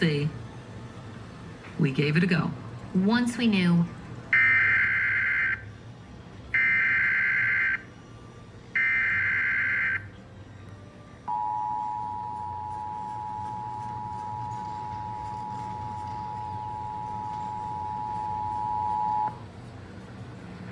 See, we gave it a go. Once we knew.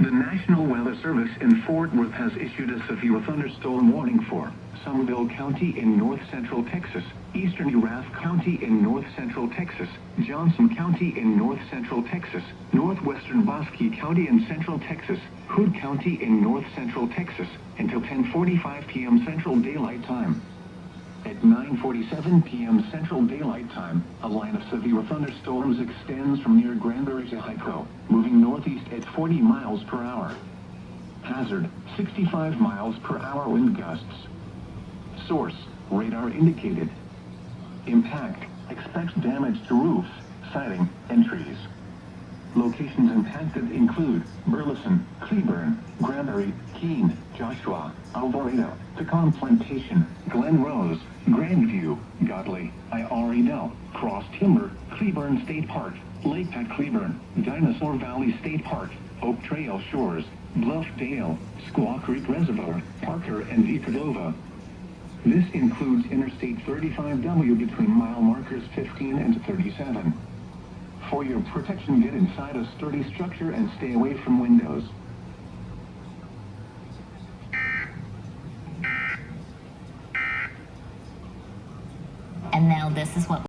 The National Weather Service in Fort Worth has issued a severe thunderstorm warning for Somerville County in north-central Texas, eastern Erath County in north-central Texas, Johnson County in north-central Texas, northwestern Bosque County in central Texas, Hood County in north-central Texas, until 10:45 p.m. Central Daylight Time. At 9:47 p.m. Central Daylight Time, a line of severe thunderstorms extends from near Granbury to Hyco, moving northeast at 40 miles per hour. Hazard, 65 miles per hour wind gusts. Source, radar indicated. Impact, expect damage to roofs, siding, and trees. Locations impacted include Burleson, Cleburne, Granbury, Keene, Joshua, Alvarado, Pecan Plantation, Glen Rose, Grandview, Godley, I already know, Cross Timber, Cleburne State Park, Lake at Cleburne, Dinosaur Valley State Park, Oak Trail Shores, Bluff Dale, Squaw Creek Reservoir, Parker, and Cordova. This includes Interstate 35W between mile markers 15 and 37. For your protection, get inside a sturdy structure and stay away from windows. And now this is what